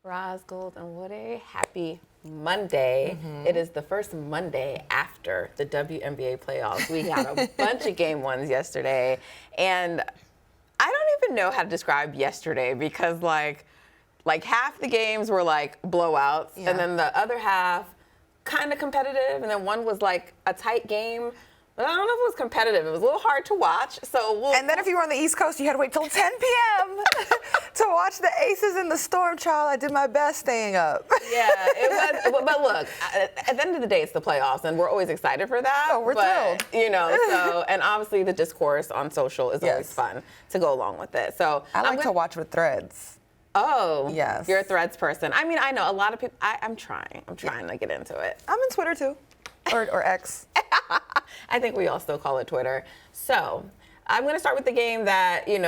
Roz, Gold-Onwude, happy Monday. It is the first Monday after the WNBA Playoffs. We had a bunch of game ones yesterday, and I don't even know how to describe yesterday because like half the games were like blowouts, and then the other half kind of competitive, and then one was like a tight game. But I don't know if it was competitive. It was a little hard to watch. And then if you were on the East Coast, you had to wait till 10 p.m. to watch the Aces in the Storm, child. I did my best staying up. Yeah, it was. But look, at the end of the day, it's the playoffs, and we're always excited for that. Oh, we're thrilled. You know, and obviously the discourse on social is always fun to go along with it. So I like to watch with threads. Oh, yes. You're a threads person. I mean, I know a lot of people. I'm trying to get into it. I'm in Twitter too, or X. I think we all still call it Twitter. So I'm going to start with the game that, you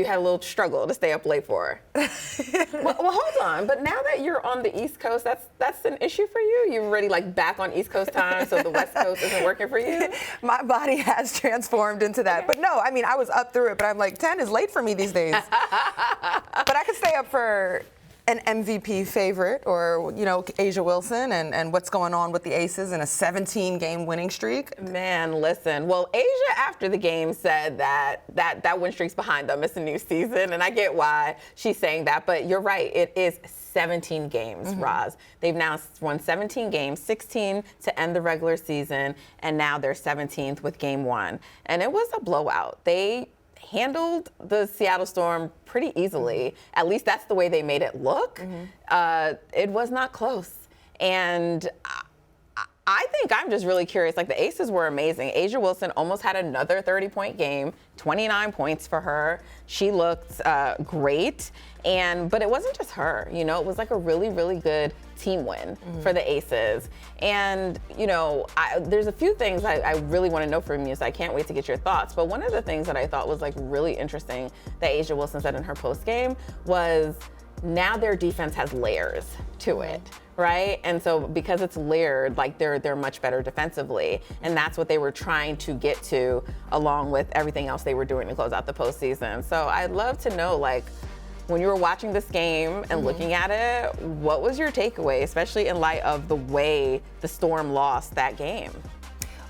had a little struggle to stay up late for. well, hold on. But now that you're on the East Coast, that's an issue for you? You're already back on East Coast time, so the West Coast isn't working for you? My body has transformed into that. Okay. But no, I mean, I was up through it, but I'm like, 10 is late for me these days. But I could stay up for an MVP favorite, or A'ja Wilson, and what's going on with the Aces in a 17-game winning streak. Man, listen. Well, A'ja after the game said that win streak's behind them. It's a new season, and I get why she's saying that. But you're right. It is 17 games, Roz. They've now won 17 games, 16 to end the regular season, and now they're 17th with game one. And it was a blowout. They handled the Seattle Storm pretty easily. At least that's the way they made it look. It was not close. And I think I'm just really curious. Like, the Aces were amazing. A'ja Wilson almost had another 30-point game, 29 points for her. She looked great. But it wasn't just her. It was like a really, really good team win for the Aces. And, there's a few things I really want to know from you, so I can't wait to get your thoughts. But one of the things that I thought was really interesting that A'ja Wilson said in her postgame was now their defense has layers to it. Right? And so because it's layered, they're much better defensively. And that's what they were trying to get to, along with everything else they were doing to close out the postseason. So I'd love to know, when you were watching this game and looking at it, what was your takeaway, especially in light of the way the Storm lost that game?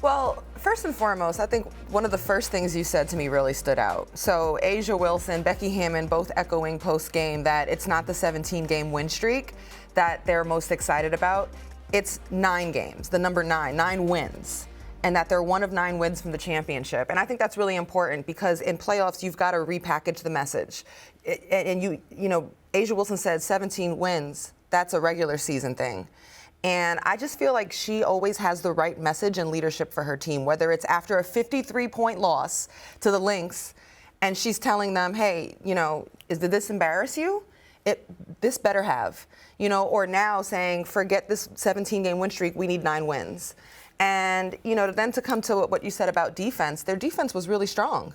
Well, first and foremost, I think one of the first things you said to me really stood out. So A'ja Wilson, Becky Hammon, both echoing post-game that it's not the 17-game win streak that they're most excited about. It's 9 games, the number 9 wins, and that they're one of 9 wins from the championship. And I think that's really important because in playoffs, you've got to repackage the message. And A'ja Wilson said 17 wins, that's a regular season thing. And I just feel like she always has the right message and leadership for her team, whether it's after a 53-point loss to the Lynx, and she's telling them, hey, did this embarrass you? This better have. Or now saying, forget this 17-game win streak, we need 9 wins. And, then to come to what you said about defense, their defense was really strong.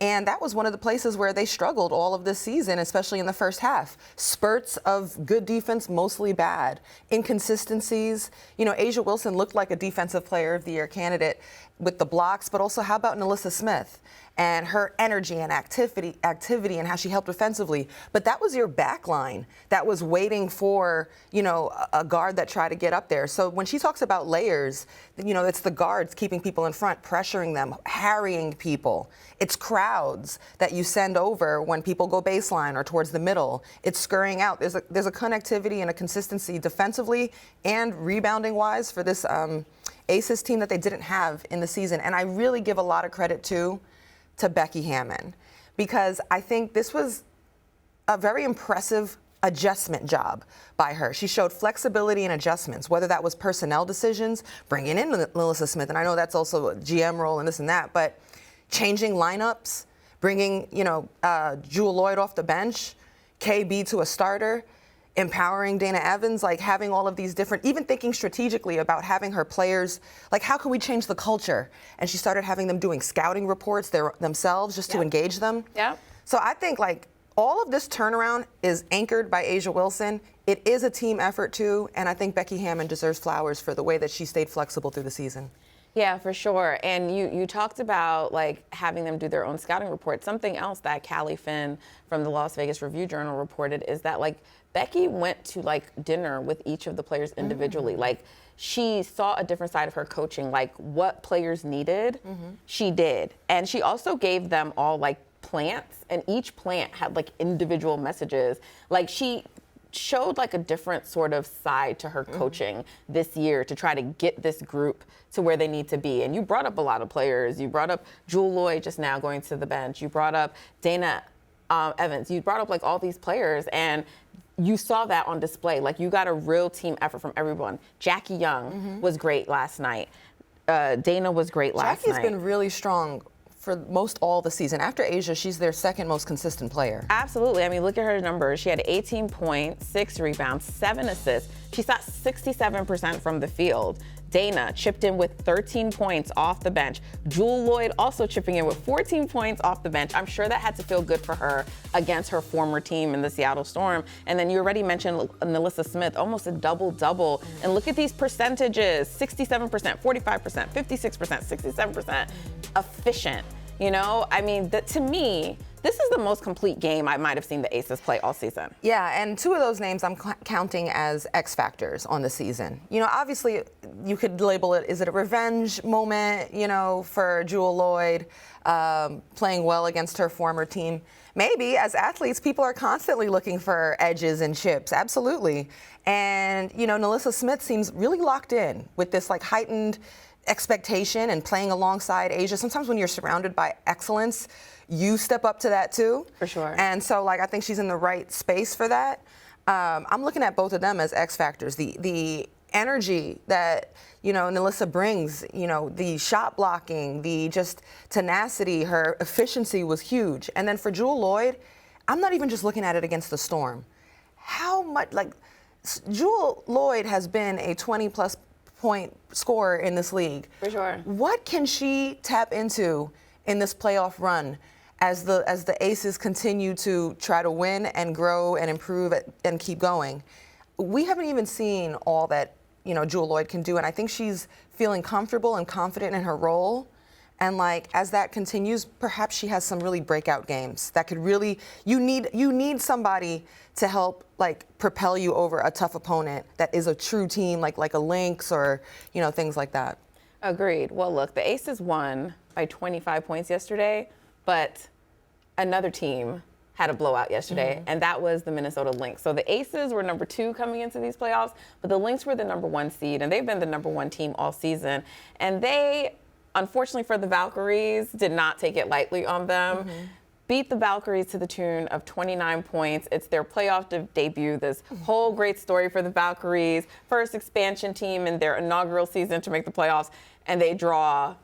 And that was one of the places where they struggled all of this season, especially in the first half. Spurts of good defense, mostly bad. Inconsistencies. A'ja Wilson looked like a Defensive Player of the Year candidate with the blocks, but also how about Nalissa Smith and her energy and activity and how she helped defensively. But that was your back line that was waiting for, a guard that tried to get up there. So when she talks about layers, it's the guards keeping people in front, pressuring them, harrying people. It's crowds that you send over when people go baseline or towards the middle. It's scurrying out. There's a connectivity and a consistency defensively and rebounding-wise for this Aces team that they didn't have in the season. And I really give a lot of credit to Becky Hammon, because I think this was a very impressive adjustment job by her. She showed flexibility and adjustments, whether that was personnel decisions, bringing in Nalissa Smith, and I know that's also a GM role and this and that, but changing lineups, bringing, Jewel Lloyd off the bench, KB to a starter, empowering Dana Evans, having all of these different, even thinking strategically about having her players, how can we change the culture? And she started having them doing scouting reports themselves just to engage them. Yeah. So I think all of this turnaround is anchored by A'ja Wilson. It is a team effort too, and I think Becky Hammon deserves flowers for the way that she stayed flexible through the season. Yeah, for sure. And you talked about like having them do their own scouting report. Something else that Callie Finn from the Las Vegas Review-Journal reported is that like Becky went to like dinner with each of the players individually. Like she saw a different side of her coaching, like what players needed, she did. And she also gave them all like plants, and each plant had like individual messages. Like she showed like a different sort of side to her coaching this year to try to get this group to where they need to be. And you brought up a lot of players. You brought up Jewel Lloyd just now going to the bench. You brought up Dana Evans. You brought up like all these players, and you saw that on display. Like you got a real team effort from everyone. Jackie Young was great last night. Dana was great last night. Jackie's been really strong for most all the season. After Asia, she's their second most consistent player. Absolutely. I mean, look at her numbers. She had 18 points, 6 rebounds, 7 assists. She shot 67% from the field. Dana chipped in with 13 points off the bench. Jewel Lloyd also chipping in with 14 points off the bench. I'm sure that had to feel good for her against her former team in the Seattle Storm. And then you already mentioned Nalissa Smith, almost a double-double. And look at these percentages, 67%, 45%, 56%, 67%. Efficient, you know? I mean, to me, this is the most complete game I might have seen the Aces play all season. Yeah, and 2 of those names I'm counting as X factors on the season. You know, obviously, you could label it, is it a revenge moment, you know, for Jewel Lloyd playing well against her former team? Maybe. As athletes, people are constantly looking for edges and chips, absolutely. And, you know, Nalissa Smith seems really locked in with this, like, heightened expectation and playing alongside Asia. Sometimes when you're surrounded by excellence, you step up to that too. For sure. And so, like, I think she's in the right space for that. I'm looking at both of them as X factors. The energy that, you know, Nalissa brings, you know, the shot blocking, the just tenacity, her efficiency was huge. And then for Jewel Lloyd, I'm not even just looking at it against the Storm. How much, like, Jewel Lloyd has been a 20-plus point scorer in this league. For sure. What can she tap into in this playoff run as the Aces continue to try to win and grow and improve and keep going? We haven't even seen all that, you know, Jewel Lloyd can do, and I think she's feeling comfortable and confident in her role. And like, as that continues, perhaps she has some really breakout games that could really, you need somebody to help like propel you over a tough opponent that is a true team, like a Lynx or, you know, things like that. Agreed. Well, look, the Aces won by 25 points yesterday, but another team had a blowout yesterday, and that was the Minnesota Lynx. So the Aces were number 2 coming into these playoffs, but the Lynx were the number 1 seed, and they've been the number 1 team all season. And they, unfortunately for the Valkyries, did not take it lightly on them. Beat the Valkyries to the tune of 29 points. It's their playoff debut. This whole great story for the Valkyries. First expansion team in their inaugural season to make the playoffs, and they draw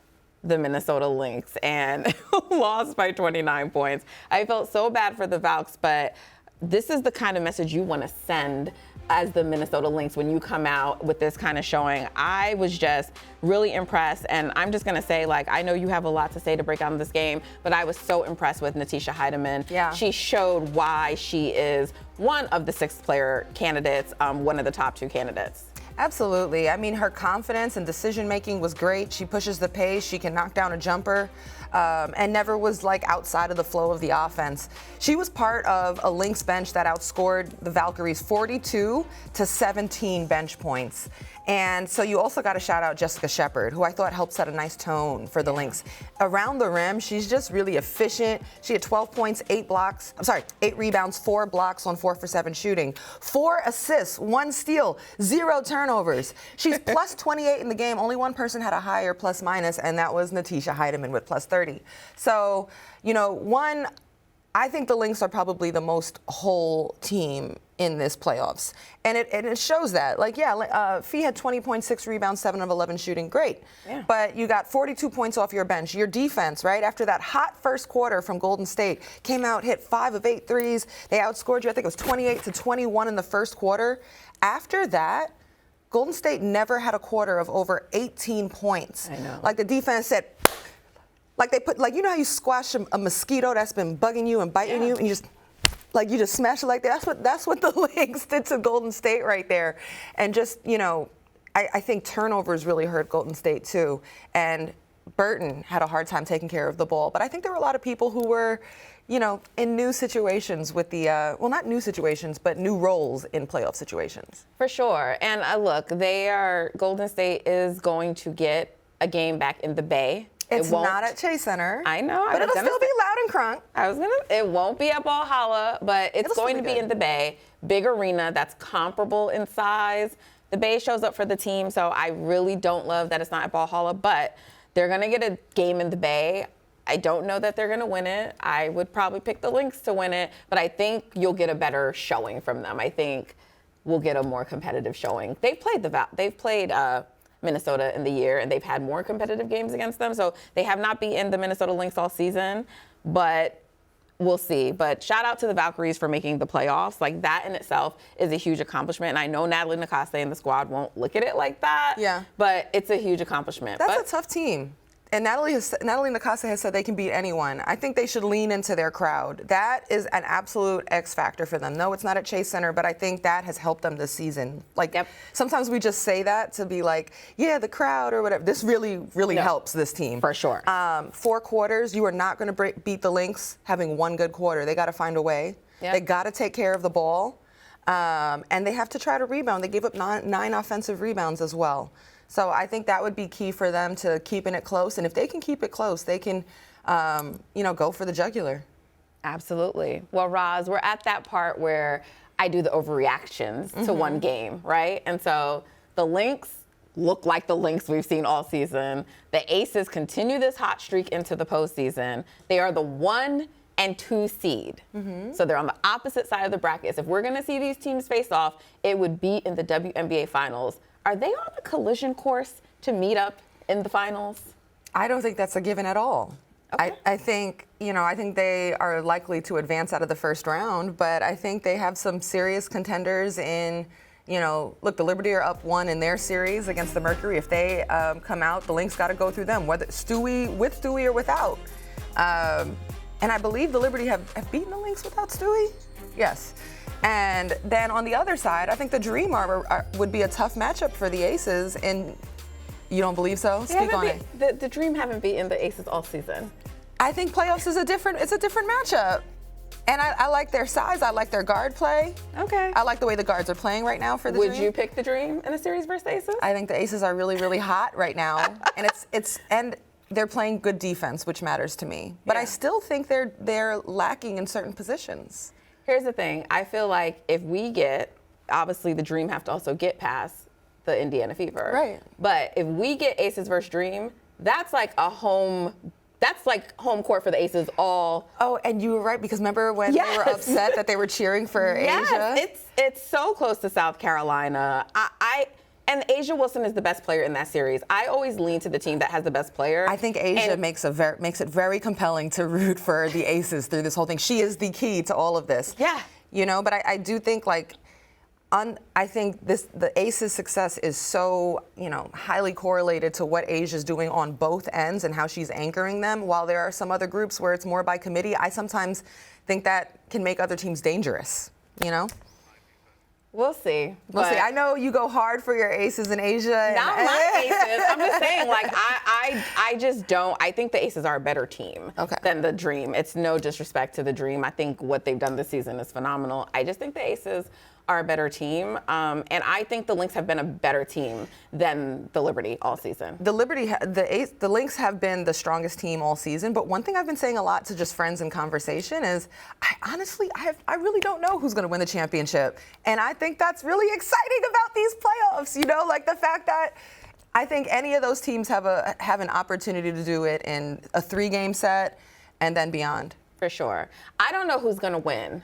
the Minnesota Lynx and lost by 29 points. I felt so bad for the Valks, but this is the kind of message you want to send as the Minnesota Lynx when you come out with this kind of showing. I was just really impressed, and I'm just going to say, like, I know you have a lot to say to break down this game, but I was so impressed with Natisha Heidemann. Yeah. She showed why she is one of the 6th player candidates, one of the top 2 candidates. Absolutely. I mean, her confidence and decision-making was great. She pushes the pace. She can knock down a jumper. And never was like outside of the flow of the offense. She was part of a Lynx bench that outscored the Valkyries 42 to 17 bench points. And so you also got to shout out Jessica Shepard, who I thought helped set a nice tone for the Lynx. Around the rim, she's just really efficient. She had 12 points, 8 rebounds, 4 blocks on 4 for 7 shooting, 4 assists, 1 steal, 0 turnovers. She's plus 28 in the game. Only one person had a higher plus minus, and that was Natisha Heidemann with plus 30. So, you know, I think the Lynx are probably the most whole team in this playoffs. And it shows that. Like, yeah, Fee had 20.6 rebounds, 7 of 11 shooting. Great. Yeah. But you got 42 points off your bench. Your defense, right, after that hot first quarter from Golden State, came out, hit 5 of 8 threes. They outscored you. I think it was 28 to 21 in the first quarter. After that, Golden State never had a quarter of over 18 points. I know. Like the defense said, like they put, like, you know how you squash a mosquito that's been bugging you and biting you, and you just smash it like that? That's what the Lynx did to Golden State right there. And just, you know, I think turnovers really hurt Golden State too. And Burton had a hard time taking care of the ball. But I think there were a lot of people who were, in new situations with the, not new situations, but new roles in playoff situations. For sure. And look, Golden State is going to get a game back in the Bay. It's not at Chase Center. I know. But it'll still be loud and crunk. It won't be at Valhalla, but it's going to be in the Bay. Big arena that's comparable in size. The Bay shows up for the team, so I really don't love that it's not at Valhalla, but they're going to get a game in the Bay. I don't know that they're going to win it. I would probably pick the Lynx to win it, but I think you'll get a better showing from them. I think we'll get a more competitive showing. They've played Minnesota in the year, and they've had more competitive games against them, so they have not beaten the Minnesota Lynx all season, but we'll see. But shout out to the Valkyries for making the playoffs. Like, that in itself is a huge accomplishment. And I know Natalie and the squad won't look at it like that. Yeah. But it's a huge accomplishment. That's a tough team. And Natalie Nakasa has said they can beat anyone. I think they should lean into their crowd. That is an absolute X factor for them. No, it's not at Chase Center, but I think that has helped them this season. Sometimes we just say that to be like, yeah, the crowd or whatever. This really helps this team. For sure. 4 quarters, you are not going to beat the Lynx having one good quarter. They got to find a way. Yep. They got to take care of the ball. And they have to try to rebound. They gave up 9 offensive rebounds as well. So I think that would be key for them to keeping it close. And if they can keep it close, they can, go for the jugular. Absolutely. Well, Roz, we're at that part where I do the overreactions to one game, right? And so the Lynx look like the Lynx we've seen all season. The Aces continue this hot streak into the postseason. They are the 1 and 2 seed. So they're on the opposite side of the brackets. If we're going to see these teams face off, it would be in the WNBA Finals. Are they on the collision course to meet up in the finals? I don't think that's a given at all. Okay. I think they are likely to advance out of the first round, but I think they have some serious contenders in, look, the Liberty are up 1 in their series against the Mercury. If they come out, the Lynx got to go through them, whether with Stewie or without. And I believe the Liberty have beaten the Lynx without Stewie. Yes. And then on the other side, I think the Dream would be a tough matchup for the Aces. And you don't believe so? Speak on it. The Dream haven't beaten the Aces all season. I think playoffs is a different matchup. And I like their size. I like their guard play. Okay. I like the way the guards are playing right now for the Dream. Would you pick the Dream in a series versus Aces? I think the Aces are really, really hot right now. And they're playing good defense, which matters to me. But I still think they're lacking in certain positions. Here's the thing. I feel like if we obviously the Dream have to also get past the Indiana Fever. Right. But if we get Aces versus Dream, that's like home court for the Aces all. Oh, and you were right, because remember when they were upset that they were cheering for Asia? It's so close to South Carolina. And Asia Wilson is the best player in that series. I always lean to the team that has the best player. I think Asia makes it very compelling to root for the Aces through this whole thing. She is the key to all of this. Yeah. But I do think I think the Aces' success is so, highly correlated to what Asia's doing on both ends and how she's anchoring them. While there are some other groups where it's more by committee, I sometimes think that can make other teams dangerous, We'll see. We'll see. I know you go hard for your Aces in Asia. Not my Aces. I'm just saying, I just don't. I think the Aces are a better team than the Dream. It's no disrespect to the Dream. I think what they've done this season is phenomenal. I just think the Aces are a better team, and I think the Lynx have been a better team than the Liberty all season. The Lynx have been the strongest team all season, but one thing I've been saying a lot to just friends in conversation is, I really don't know who's going to win the championship, and I think that's really exciting about these playoffs. Like the fact that I think any of those teams have an opportunity to do it in a 3-game set and then beyond. For sure. I don't know who's going to win,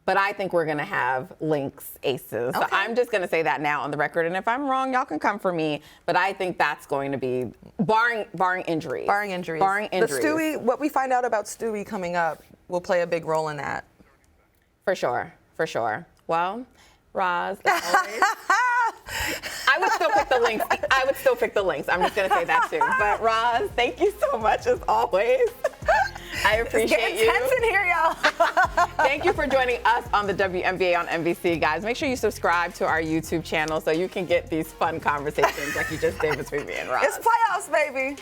but I think we're going to have Lynx Aces. So I'm just going to say that now on the record. And if I'm wrong, y'all can come for me. But I think that's going to be, barring injuries. Barring injuries. What we find out about Stewie coming up will play a big role in that. For sure. Well, Roz, as always, I would still pick the Lynx. I'm just going to say that too. But Roz, thank you so much as always. I appreciate you. It's getting tense in here, y'all. Thank you for joining us on the WNBA on NBC, guys. Make sure you subscribe to our YouTube channel so you can get these fun conversations like you just did between me and Roz. It's playoffs, baby.